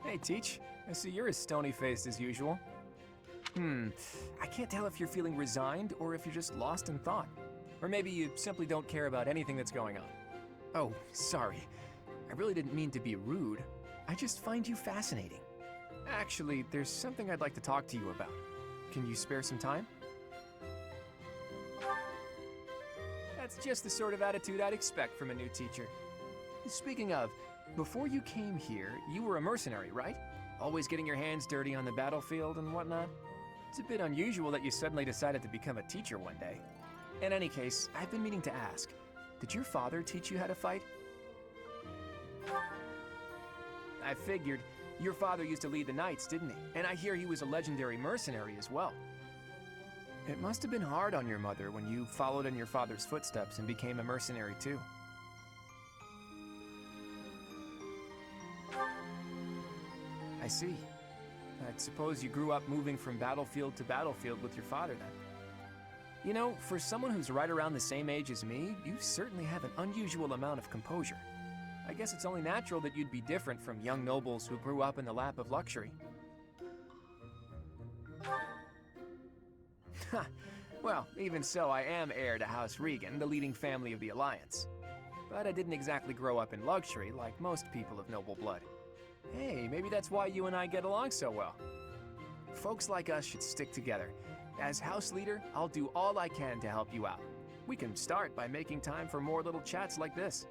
Hey, Teach. I see you're as stony-faced as usual. I can't tell if you're feeling resigned or if you're just lost in thought. Or maybe you simply don't care about anything that's going on. Oh, sorry. I really didn't mean to be rude. I just find you fascinating. Actually, there's something I'd like to talk to you about. Can you spare some time? That's just the sort of attitude I'd expect from a new teacher. Speaking of, before you came here, you were a mercenary, right? Always getting your hands dirty on the battlefield and whatnot? It's a bit unusual that you suddenly decided to become a teacher one day. In any case, I've been meaning to ask, did your father teach you how to fight? I figured. Your father used to lead the knights, didn't he? And I hear he was a legendary mercenary as well. It must have been hard on your mother when you followed in your father's footsteps and became a mercenary too. I see. I suppose you grew up moving from battlefield to battlefield with your father then. You know, for someone who's right around the same age as me, you certainly have an unusual amount of composure. I guess it's only natural that you'd be different from young nobles who grew up in the lap of luxury. Well, even so, I am heir to House Regan, the leading family of the Alliance. But I didn't exactly grow up in luxury like most people of noble blood. Hey, maybe that's why you and I get along so well. Folks like us should stick together. As house leader, I'll do all I can to help you out. We can start by making time for more little chats like this.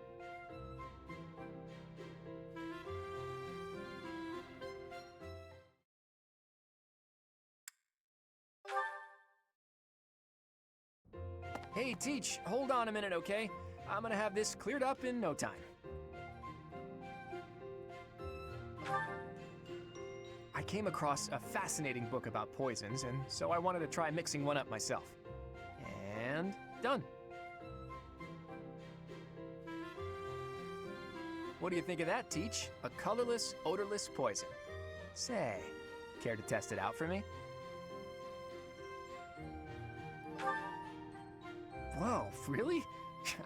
Hey, Teach, hold on a minute, okay? I'm gonna have this cleared up in no time. I came across a fascinating book about poisons, and so I wanted to try mixing one up myself. And done. What do you think of that, Teach? A colorless, odorless poison. Say, care to test it out for me? Whoa, really?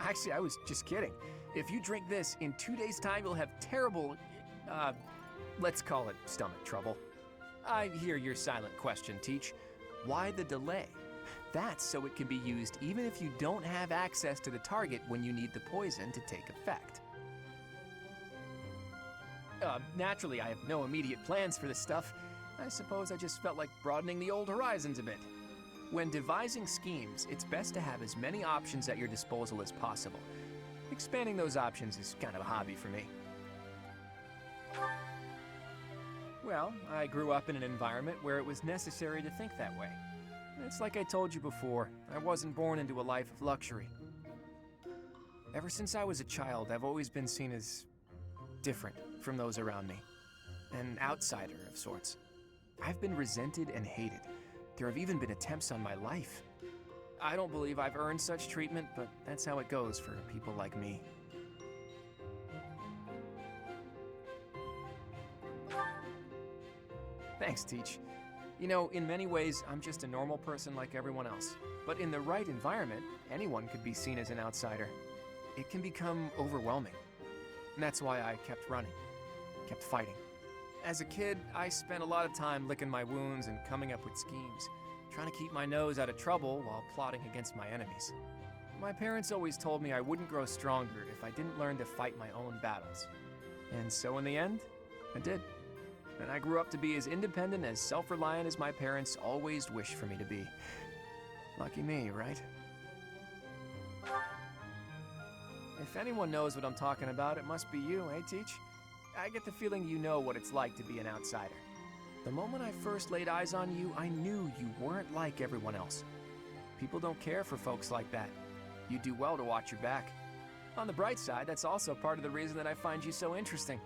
Actually, I was just kidding. If you drink this, in 2 days' time you'll have terrible, let's call it stomach trouble. I hear your silent question, Teach. Why the delay? That's so it can be used even if you don't have access to the target when you need the poison to take effect. Naturally, I have no immediate plans for this stuff. I suppose I just felt like broadening the old horizons a bit. When devising schemes, it's best to have as many options at your disposal as possible. Expanding those options is kind of a hobby for me. Well, I grew up in an environment where it was necessary to think that way. It's like I told you before, I wasn't born into a life of luxury. Ever since I was a child, I've always been seen as different from those around me. An outsider of sorts. I've been resented and hated. There have even been attempts on my life. I don't believe I've earned such treatment, but that's how it goes for people like me. Thanks, Teach. You know, in many ways, I'm just a normal person like everyone else. But in the right environment, anyone could be seen as an outsider. It can become overwhelming. And that's why I kept running, kept fighting. As a kid, I spent a lot of time licking my wounds and coming up with schemes, trying to keep my nose out of trouble while plotting against my enemies. My parents always told me I wouldn't grow stronger if I didn't learn to fight my own battles. And so in the end, I did. And I grew up to be as independent, as self-reliant as my parents always wished for me to be. Lucky me, right? If anyone knows what I'm talking about, it must be you, eh, Teach? I get the feeling you know what it's like to be an outsider. The moment I first laid eyes on you, I knew you weren't like everyone else. People don't care for folks like that. You do well to watch your back. On the bright side, that's also part of the reason that I find you so interesting.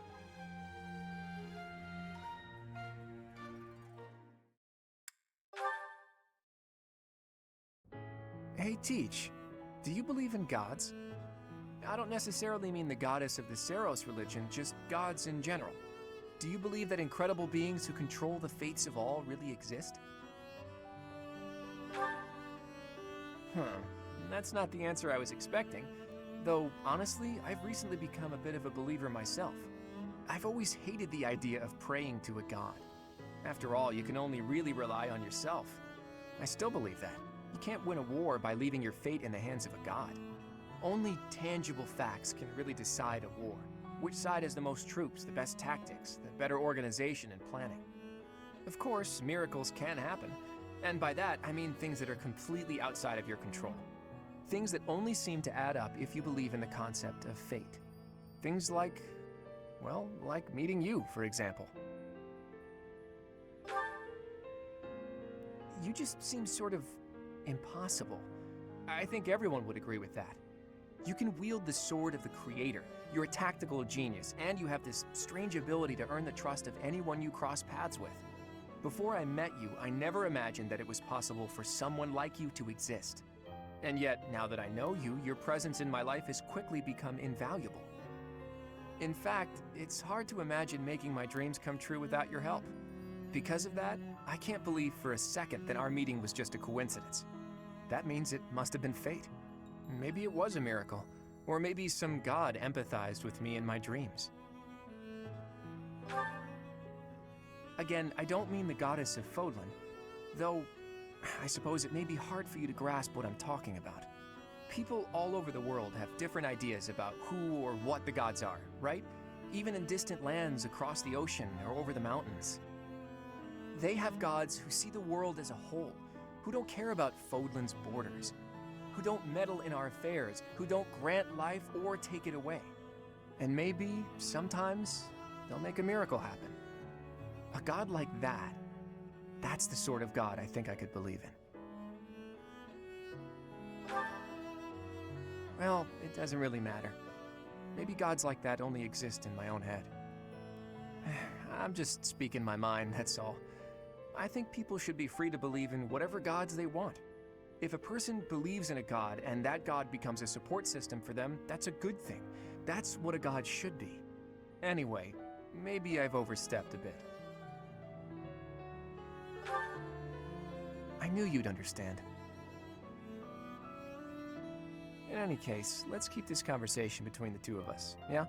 Hey, Teach, do you believe in gods? I don't necessarily mean the goddess of the Seros religion, just gods in general. Do you believe that incredible beings who control the fates of all really exist? That's not the answer I was expecting. Though, honestly, I've recently become a bit of a believer myself. I've always hated the idea of praying to a god. After all, you can only really rely on yourself. I still believe that. You can't win a war by leaving your fate in the hands of a god. Only tangible facts can really decide a war. Which side has the most troops, the best tactics, the better organization and planning. Of course, miracles can happen, and by that I mean things that are completely outside of your control. Things that only seem to add up if you believe in the concept of fate. Things like, well, like meeting you, for example. You just seem sort of impossible. I think everyone would agree with that. You can wield the sword of the creator, you're a tactical genius, and you have this strange ability to earn the trust of anyone you cross paths with. Before I met you, I never imagined that it was possible for someone like you to exist. And yet, now that I know you, your presence in my life has quickly become invaluable. In fact, it's hard to imagine making my dreams come true without your help. Because of that, I can't believe for a second that our meeting was just a coincidence. That means it must have been fate. Maybe it was a miracle, or maybe some god empathized with me in my dreams. Again, I don't mean the goddess of Fodlan, though I suppose it may be hard for you to grasp what I'm talking about. People all over the world have different ideas about who or what the gods are, right? Even in distant lands across the ocean or over the mountains. They have gods who see the world as a whole, who don't care about Fodlan's borders, who don't meddle in our affairs, who don't grant life or take it away. And maybe, sometimes, they'll make a miracle happen. A god like that, that's the sort of god I think I could believe in. Well, it doesn't really matter. Maybe gods like that only exist in my own head. I'm just speaking my mind, that's all. I think people should be free to believe in whatever gods they want. If a person believes in a god and that god becomes a support system for them, that's a good thing. That's what a god should be. Anyway, maybe I've overstepped a bit. I knew you'd understand. In any case, let's keep this conversation between the two of us, yeah?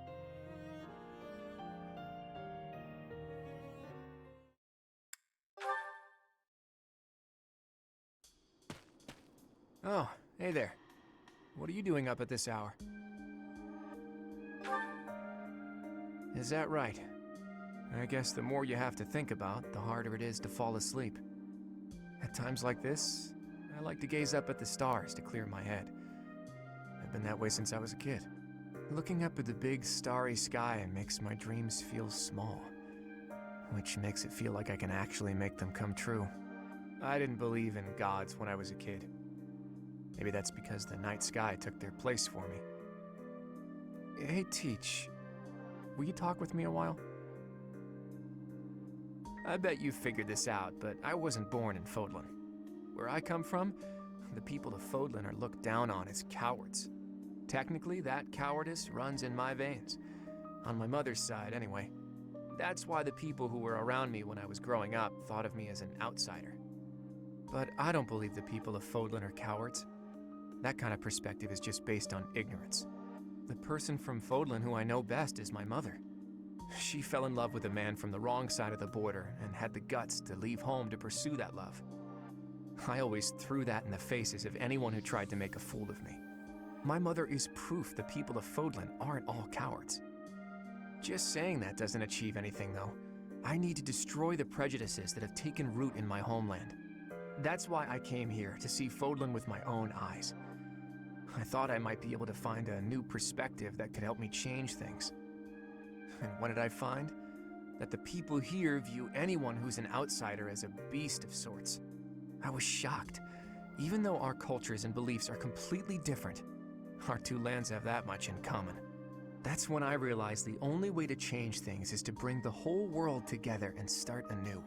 Oh, hey there. What are you doing up at this hour? Is that right? I guess the more you have to think about, the harder it is to fall asleep. At times like this, I like to gaze up at the stars to clear my head. I've been that way since I was a kid. Looking up at the big starry sky makes my dreams feel small, which makes it feel like I can actually make them come true. I didn't believe in gods when I was a kid. Maybe that's because the night sky took their place for me. Hey, Teach, will you talk with me a while? I bet you figured this out, but I wasn't born in Fodlan. Where I come from, the people of Fodlan are looked down on as cowards. Technically, that cowardice runs in my veins. On my mother's side, anyway. That's why the people who were around me when I was growing up thought of me as an outsider. But I don't believe the people of Fodlan are cowards. That kind of perspective is just based on ignorance. The person from Fodlan who I know best is my mother. She fell in love with a man from the wrong side of the border and had the guts to leave home to pursue that love. I always threw that in the faces of anyone who tried to make a fool of me. My mother is proof the people of Fodlan aren't all cowards. Just saying that doesn't achieve anything, though. I need to destroy the prejudices that have taken root in my homeland. That's why I came here, to see Fodlan with my own eyes. I thought I might be able to find a new perspective that could help me change things. And what did I find? That the people here view anyone who's an outsider as a beast of sorts. I was shocked. Even though our cultures and beliefs are completely different, our two lands have that much in common. That's when I realized the only way to change things is to bring the whole world together and start anew.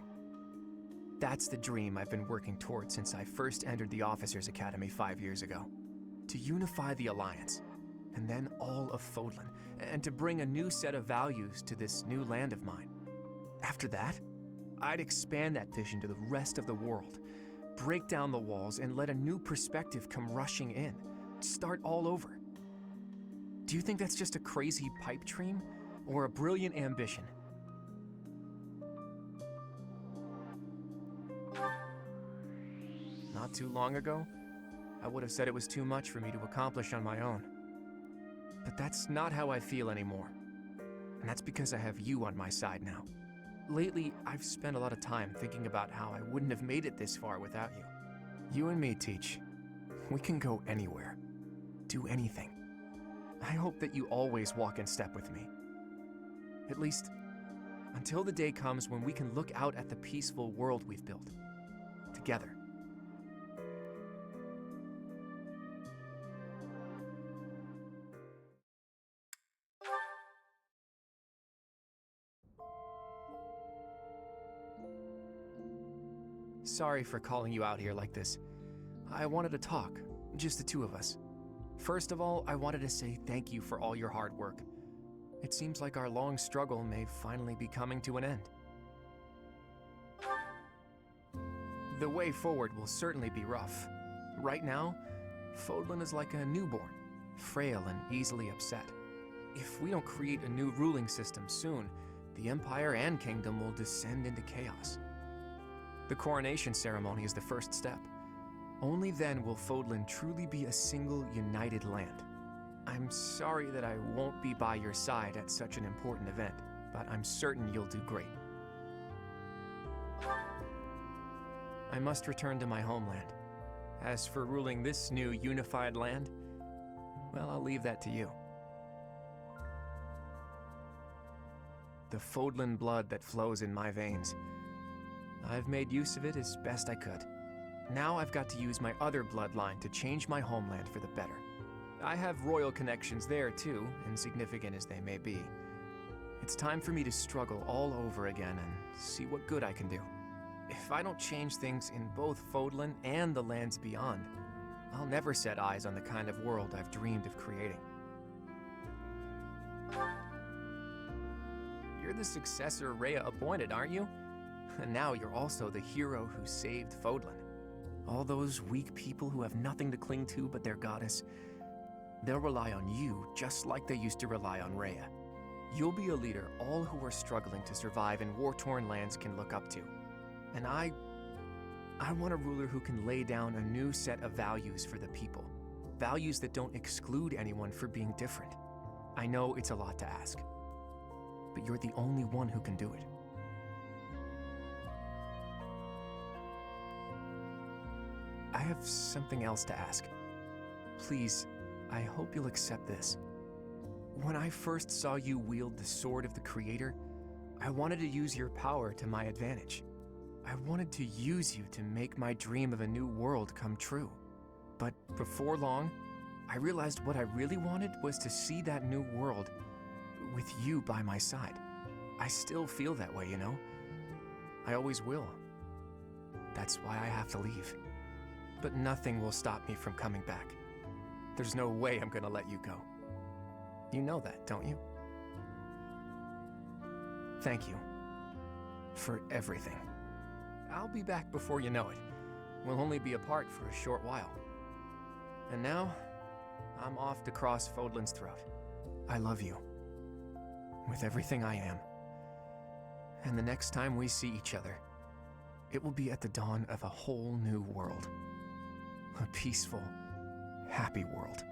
That's the dream I've been working toward since I first entered the Officers Academy 5 years ago. To unify the Alliance, and then all of Fodlan, and to bring a new set of values to this new land of mine. After that, I'd expand that vision to the rest of the world, break down the walls, and let a new perspective come rushing in, start all over. Do you think that's just a crazy pipe dream? or a brilliant ambition. Not too long ago, I would have said it was too much for me to accomplish on my own. But that's not how I feel anymore. And that's because I have you on my side now. Lately, I've spent a lot of time thinking about how I wouldn't have made it this far without you. You and me, Teach. We can go anywhere. Do anything. I hope that you always walk in step with me. At least, until the day comes when we can look out at the peaceful world we've built. Together. Sorry for calling you out here like this. I wanted to talk, just the two of us. First of all, I wanted to say thank you for all your hard work. It seems like our long struggle may finally be coming to an end. The way forward will certainly be rough. Right now, Fodlan is like a newborn, frail and easily upset. If we don't create a new ruling system soon, the Empire and Kingdom will descend into chaos. The coronation ceremony is the first step. Only then will Fodlan truly be a single, united land. I'm sorry that I won't be by your side at such an important event, but I'm certain you'll do great. I must return to my homeland. As for ruling this new unified land, well, I'll leave that to you. The Fodlan blood that flows in my veins. I've made use of it as best I could. Now I've got to use my other bloodline to change my homeland for the better. I have royal connections there too, insignificant as they may be. It's time for me to struggle all over again and see what good I can do. If I don't change things in both Fodlan and the lands beyond, I'll never set eyes on the kind of world I've dreamed of creating. You're the successor Rhea appointed, aren't you? And now you're also the hero who saved Fodlan. All those weak people who have nothing to cling to but their goddess, they'll rely on you just like they used to rely on Rhea. You'll be a leader all who are struggling to survive in war-torn lands can look up to. And I want a ruler who can lay down a new set of values for the people. Values that don't exclude anyone for being different. I know it's a lot to ask, but you're the only one who can do it. I have something else to ask. Please, I hope you'll accept this. When I first saw you wield the sword of the Creator, I wanted to use your power to my advantage. I wanted to use you to make my dream of a new world come true. But before long, I realized what I really wanted was to see that new world with you by my side. I still feel that way, you know? I always will. That's why I have to leave. But nothing will stop me from coming back. There's no way I'm gonna let you go. You know that, don't you? Thank you for everything. I'll be back before you know it. We'll only be apart for a short while. And now, I'm off to cross Fodlan's throat. I love you. With everything I am. And the next time we see each other, it will be at the dawn of a whole new world. A peaceful, happy world.